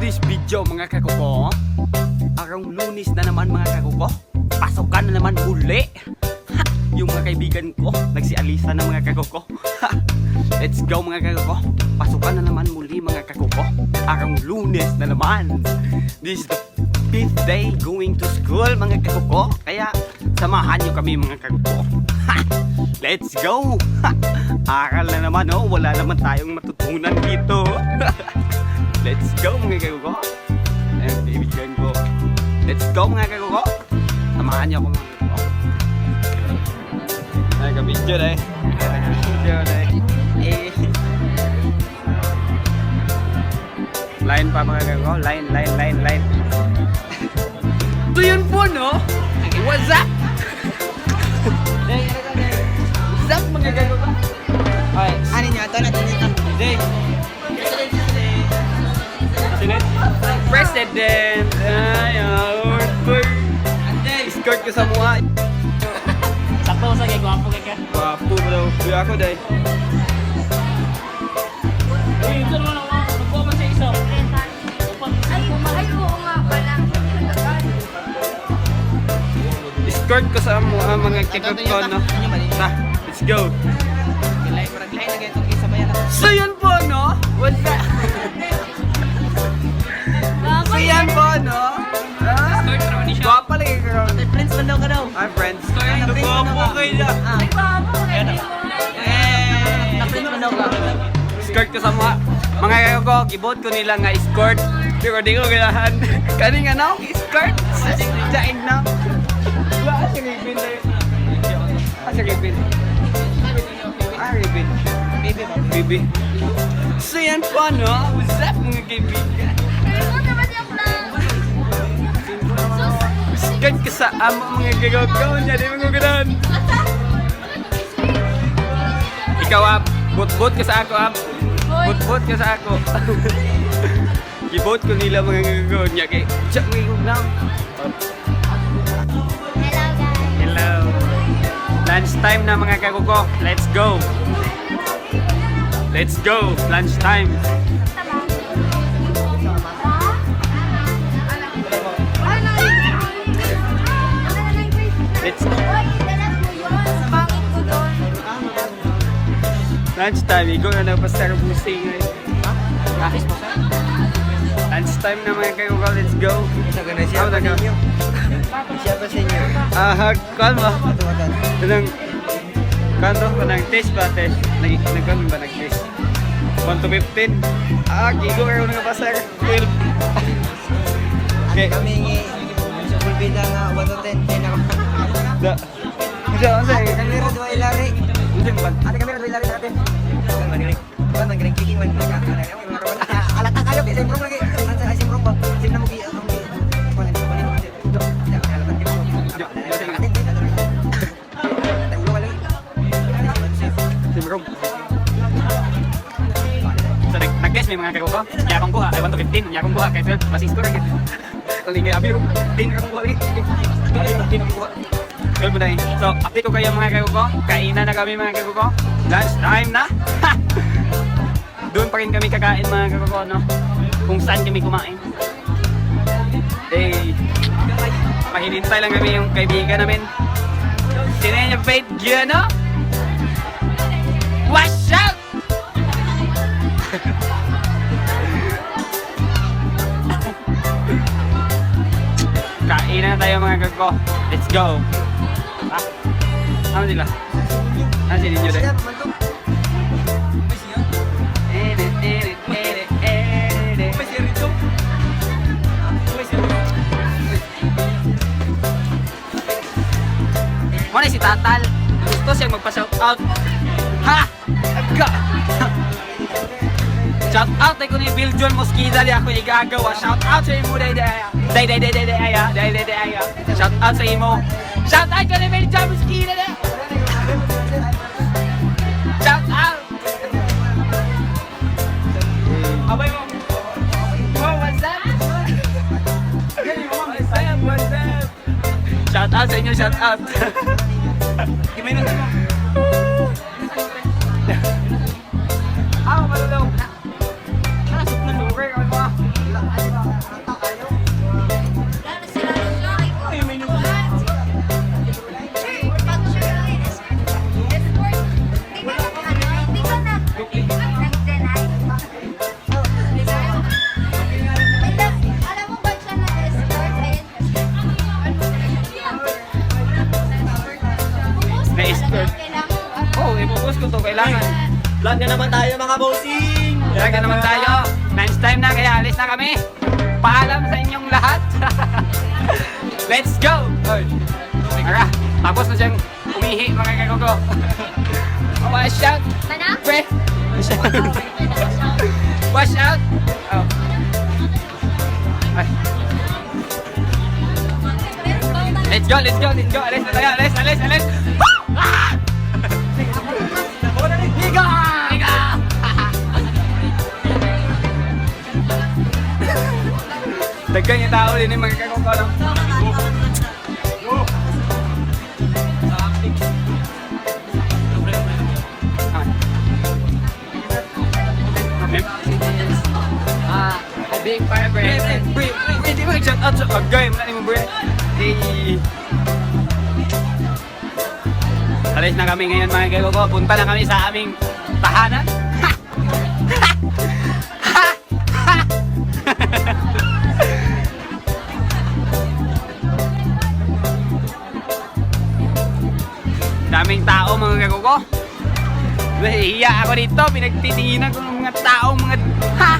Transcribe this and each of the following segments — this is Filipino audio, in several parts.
today's video mga kakuko, araw Lunes na naman mga kakuko, pasokan na naman uli. Yung mga kaibigan ko nagsialisa na mga kakuko. Let's go mga kakuko, pasokan na naman muli mga kakuko, araw Lunes na naman. This is the 5th day going to school mga kakuko, kaya samahan nyo kami mga kakuko. Let's go. Aral na naman, oh, wala naman tayong matutunan dito. Let's go mga kaguko. Ayun, kaibigan ko. Let's go mga kaguko. Samahan niyo ako mga kaguko. Ay, kabidyo na eh. Kabidyo na eh. Line pa mga kaguko. Line. Ito yun po, no? What's up? What's up mga kaguko? Okay. Ano niya? Ito na dito. Day. President! Ay, escort ko sa mukha. Sakto sa kay gwapo kay ka. Wapo mo daw. Kuya ako, day. Uy, ito naman ako. Nagpo man sa iso. Ay, oo nga pala. Escort ko sa mukha mga kikot ko, no? Ta, let's go. Lain na ganito kay sabayan ako. So yun po, no? What's that? So yan po, no? Start naman ni siya. Gwapa lagi ka. Friends man daw ka daw. Hi, friends. Nagwapo kayo na. Ay, babo. Friends man daw ka. Escort ko sa mukha. Mga kayo ko, gibot ko nila nga escort. Pero di ko ganahan. Kani nga na, escort. Jain na. Wala siya ribin na yun. Siya ribin. Ribin. Bibi. So yan po, no? What's up mga kaibigan? Escort ka sa amo mga gagaw-gaw niya. Di mo ganahan. Ikaw, Ab. Bot-bot ka sa ako, Ab. Bot-bot ka sa ako. Gibot ko nila mga gagaw niya. Kaya, siya mga gagaw. Hello, guys. Hello. Lunch time na mga kakuko. Let's go. Let's go. Lunch time. Let's go. Lunch time. Igo na nagpasar busing. Lunch time na mga kakuko. Let's go. Siya pa sa inyo. Kuhan mo? Kanang kanto ko nang test ba test? Nagkami ba nag-test? 1 to 15? Gigo kayo nagpasar. 12. Okay. Kami sa pulbida nga 1 to 10. Da. Bisa ano sa'yo? Kami rin dua ilari. Hindi ba? Ate kami rin dua ilari natin. Magaling kicking man. Alata kayo. Simprong lagi. Simprong ba? Sim na mo gi. Simrog. So nag-guess may mga kakuko. Yakong kuha. Ay 1 to 15. Yakong kuha. Kaya 12. Masing score. Kalingay abiro. 10 kakong kuha. 10 kakong kuha. 12 mo na eh. So update ko kayo mga kakuko. Kainan na kami mga kakuko. Lunch time na. Doon pa rin kami kakain mga kakuko, no? Kung saan kami kumain. Eh, mahinintay lang kami yung kaibigan namin. Sinenya Faith Giano. What's up? Kainan na tayo mga kakuko. Let's go. Ano sila? Ano sila ninyo dahil? Muna si Tatal. Gusto siyang magpa-shout out. Ha! Agka! Shout out ay ko ni Bill John Mosquida di ako igagawa. Shout out sa imo day. Shout out sa imo. Shout out ko ni Bill John Mosquida day. Shout out. Abay mo. Oh, what's up? What's up? Shout out sa inyo, shout out. Gimay na mo. Malalaw. Nasok na lugar. Vlog na naman tayo mga bossing! Talaga naman tayo. Lunch time na, kaya alis na kami. Paalam sa inyong lahat. Let's go! Oy. Tara, tapos na siyang umihi mga kagogo. Wash out! Mana? Pre! Wash out! Wash out! Oh. Ay. Let's go, let's go, let's go! Alis na tayo, alis, alis, alis! Ah! Higa! Higa! Dagkan yung tao din yung mga kagogo lang. A big fire brand. Hindi mo i-shout out sa agay. Wala mo brand. Alis na kami ngayon mga kagogo. Punta na kami sa aming tahanan. Ha! Ha! Ha! Daming tao mga kagogo. Nahihiya ako dito. Pinagtitinginan ko ng mga tao, mga... Ha!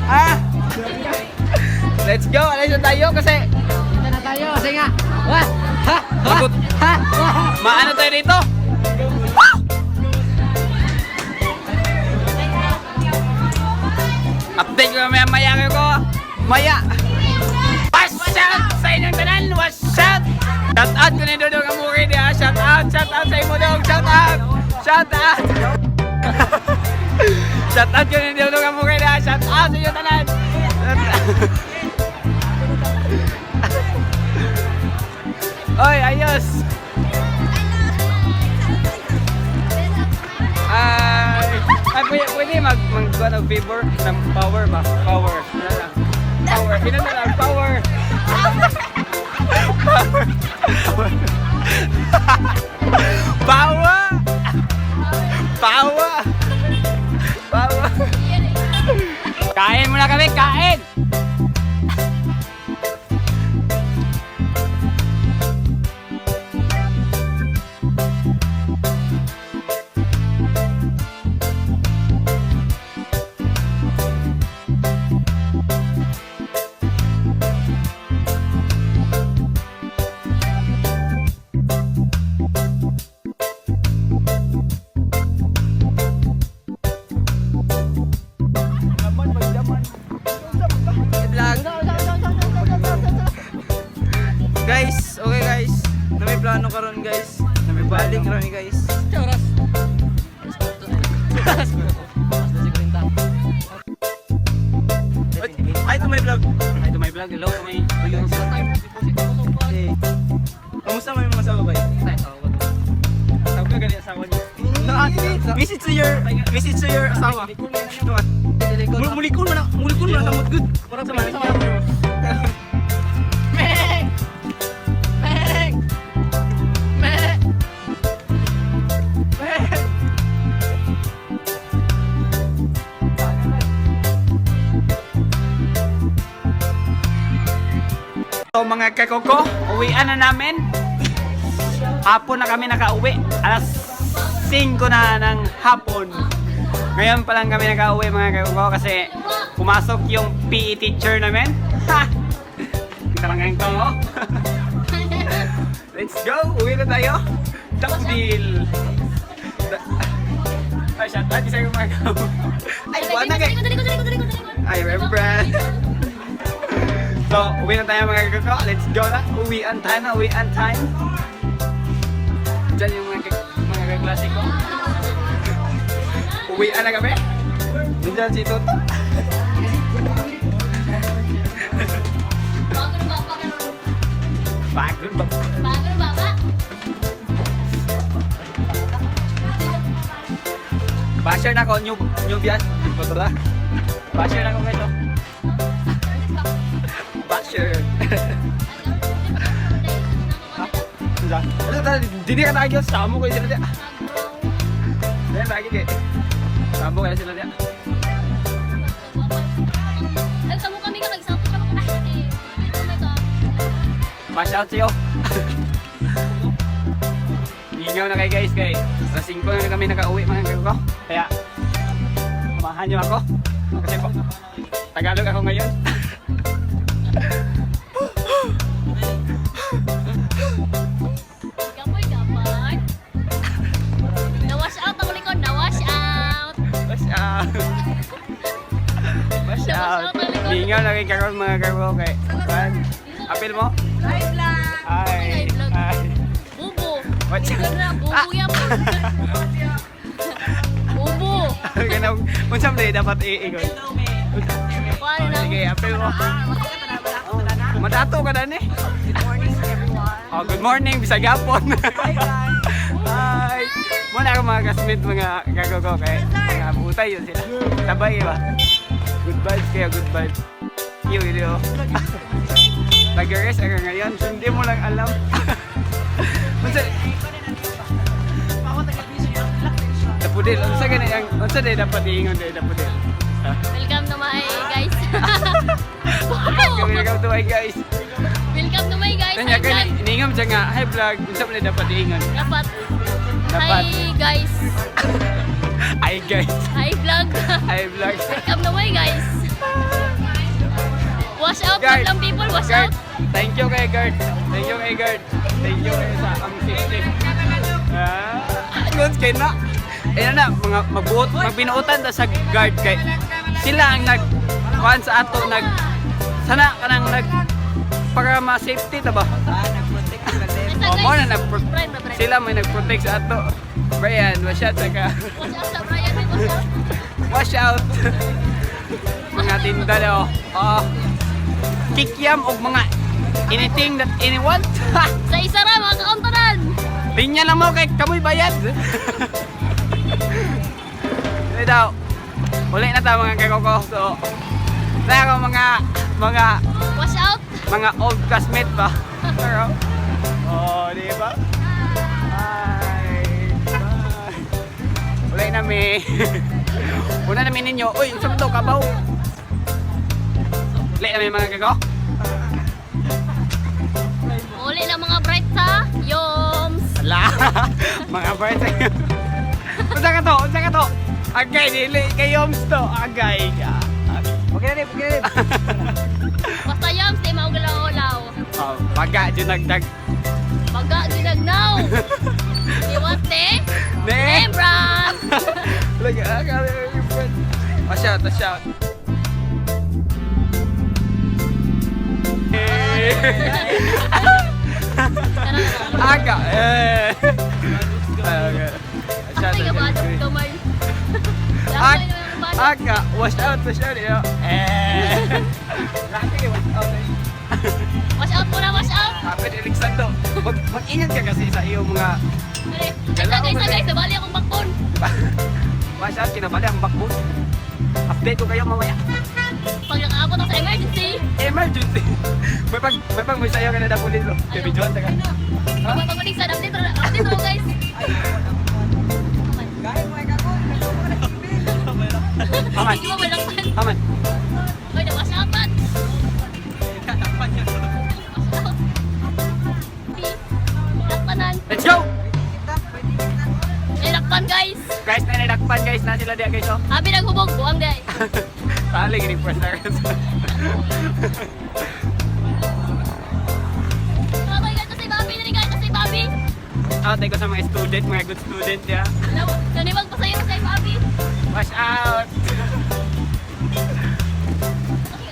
Ha! Let's go! Alis na tayo kasi... Ito na tayo kasi nga! Wah! Ha! Magut... Ha! Maano tayo dito? Update ko maya ko. Maya! What's up sa inyong tanan? What's up? Shout out ko na yung Dodong Amuri niya. Shout out sa imo dong. Shout out! Shout out! Shout out ko na yung Dodong Amuri niya. Shout out sa inyong tanan. Oy, ayos! Pwede mag-go ng favor ng power ba? Power. Ano lang? Power. Pino na lang. Power. Power. Power. Power. Power. Kain muna kami. Kain. Guys, okay guys. Na may plano karon guys. Na may balik karon guys. Choras. Ay, to my vlog. Ay, to my vlog. Hello to my vlog. Kamusta mo yung mga asawa ba? Tawag ka ganyan asawa niyo. Visit to your asawa. Mulikon mo na tamot good. Para sa mga. Meng! Meng! Meng! Meng! So mga kakoko, uwian na namin. Hapon na kami nakauwi. Alas 5 na ng hapon. Ngayon pa lang kami nakauwi mga kakoko kasi pumasok yung PE teacher namin. Ha! Talangan ko. Let's go! Uwi na tayo. Top deal. Ay, shout out sa mga kakoko. Ay, buwan na kayo. Ay, Rembrandt. So, uwi na tayo mga kakoko. Let's go na. Uwian time na. Uwian time. Diyan yung mga kaklase ko. Uwian na kami. Diyan si Toto. Bagon ba? Bago baba. Basher na ako. New bias. Basher na ako ngayon. Basher. Didi ka na agad. Samo ko sila diya. Dahil lagi kayo. Samo kaya sila diya. Nagtamo kami ka, nagsampo ka ako. Ay, Pass out sa'yo. Ingaw na kayo guys, kay alas 5 na kami nakauwi mga kagoko. Kaya, samahan niyo ako. Kasi po, Tagalog ako ngayon. Gapoy, gapoy. Na-wash out ang likod, na-wash out. Wash out. Wash out. Ingaw na kayo kagoko mga kagoko. Kay, apil mo? Live lang. Ay, ay. Bubo. Watch Hindi ko na, bubo yan po. Bubo. Ganun, unsam na dapat iingon. Paano na? Sige, apil mo. Madato ka na ni. Oh, good morning, bisag hapon. Hi. Muna ako mga kasmit, mga gagogo kay mga butay yun sila. Sabay ba? Good vibes kayo, good vibes. Iyo. Nag-rest ako ngayon, hindi mo lang alam. Dapudil, unsa gani ang unsa day dapat iingon day dapudil. Welcome to my guys. Kami nagaw to ay guys. Welcome to my guys. Kanya Hi vlog. iningam siya nga, hi vlog, unsa man dapat iingon. Dapat. Dapat. Hi guys. Hi guys. Hi vlog. Hi vlog. Welcome to my guys. Wash out Guard. lang people, wash Guard, out. thank you kay Guard. Thank you kay Guard. Thank you kay sa ang safety. Goods kay na. Ayun na, mga magbinuotan ta sa Guard kay sila ang kuan sa ato sana kanang para ma-safety ta ba? Nag-protect sila din. O mo na Brian, Brian. sila may nag-protect sa ato. Brian, wash out ka. Wash out sa Brian, wash out. Wash out. Mga tinda daw. Kikiam og mga anything that anyone. Sa isa ra mga kauntanan. Linya lang mo kay kamoy bayad. Ito daw. Uli na ta mga kakoko. So, na ako Wash out. mga old classmate ba? Pero, di ba? Hi. Bye. Uli na mi. Una namin ninyo. Uy, saan to kabaw? Uli na mi mga kakoko. Uli lang mga bright sa Yoms. Ala, mga birds. Unsa ka to? Unsa ka to? Agay, dili kay Yoms to. Agay ka. Okay na rin, okay na rin. Basta Yoms, di maugalaw-ulaw. Oh, baga, junagdag. Baga, ginagnaw. Iwate. Ne? Embram. Look, watch out, watch out. Aga, Ay, kabado kamay. Aga, watch out, watch out. Laki, watch out. Wash out muna, wash out. Pwede Alexander, mag-ingat ka kasi sa iyong mga Guys, nabali akong bakbon. watch out, kinabali ang backbone. Update ko kayo mamaya. Pag nakaabot ako sa emergency, Emergency. May pag may sayo ka na na pulis lo. Baby John, taka. pagpapalig sa update ako guys. Guys, mga kako. Aman, Hindi mo malakpan. aman. Uy, na-wash out man. Lakpanan. Let's go! May lakpan guys. Guys, na nilakpan guys na sila diya guys oh. Abi naghubog, buwang day. Tali, gini first na guys. Okay guys, kasi Bobby, nari guys, kasi Bobby. Out ko sa mga student, mga good student ya. Naniwag pa sa'yo kasi Bobby. Watch out! Okay,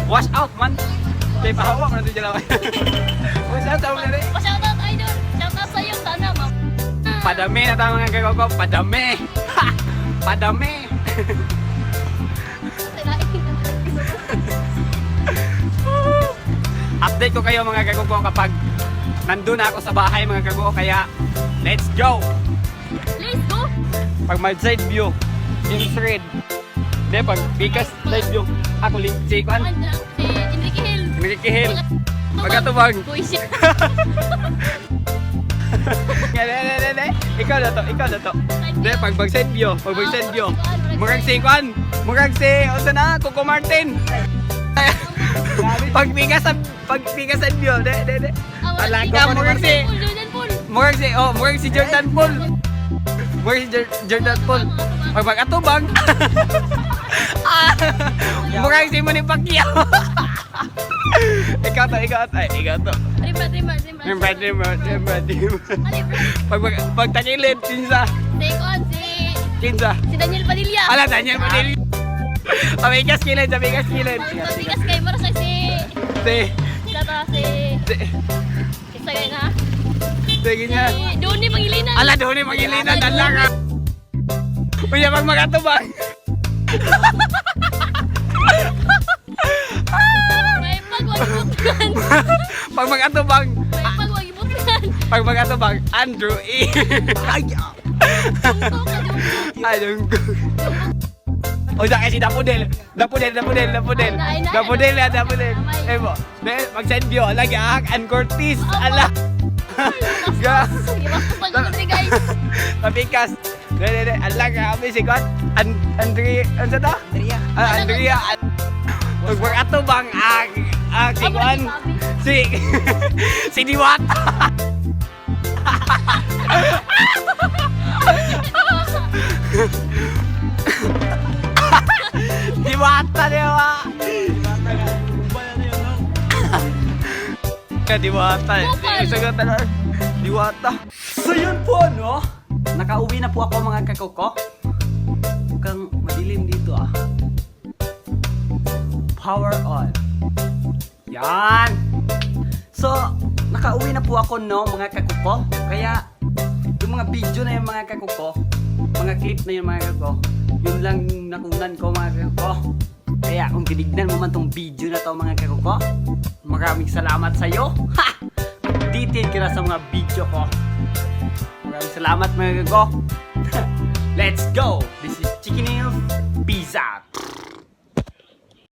Wash out man! Kaya pahawa mo na ito dyan lang. Watch out, tawag na rin. shout out idol. Shout out sa'yo, sana ma'am. Padami na tayo mga kagoko. Padami! Ha! Padami! Update ko kayo mga kagoko kapag nandun na ako sa bahay mga kagoko. Kaya, let's go! Let's go. Pag may side view, in thread. Hindi, pag bigas side view, ako si Kwan, Si Enrique Hill. Nakikihil. Pagkatubag. Buisit. Ikaw na to, ikaw na to. Hindi, pag side view, side view. Murag si Kwan, murag si, o na, Coco Martin. Pag bigas side view, de. Talaga, murag si, murag si Jordan Paul. Murag si Jordan Paul. Pag mag-atubang. Murag si Manny Pacquiao. Ikaw to. Rimba. Pag tagilid, kinsa. Si Daniel Padilla. Ala, Daniel Padilla. Amigas kilid. Bigas kay Mara sa si Isagay na. Sige niya. Si Doni Pangilinan. Ala, doon yung magilinan. Dala ka. Kuya, pag mag-atubang. May pagwagibutkan. Pag mag-atubang. May pagwagibutkan. Pag mag-atubang. Andrew E. Ay, Tungtong ka dun. ayun ko. O, sa kasi Dapudel. Dapudel. Eh mo, mag-send view. Ala, gaak. Ann Cortez. Ala. Ga. Iwas ko pag guys. Papikas. Dede. Ala, kami si God. Andrea. Ano sa ta? Andrea. Pag mag-atubang. Si Juan. Si Diwata. Diwata dewa. Diwata. Isagot na lang. Diwata. So yun po, no? Nakauwi na po ako mga kakoko. Mukhang madilim dito ah. Power on. Yan. So, nakauwi na po ako, no, mga kakoko. Kaya, yung mga video na yung mga kakoko, mga clip na yung mga kakoko, yun lang yung nakunan ko mga kakoko. Kaya, kung tinignan mo man tong video na to mga kakoko, maraming salamat sa'yo. Ha! Detail ka na sa mga video ko. Maraming salamat mga kakoko. Let's go! This is Chicken Hills. Peace out!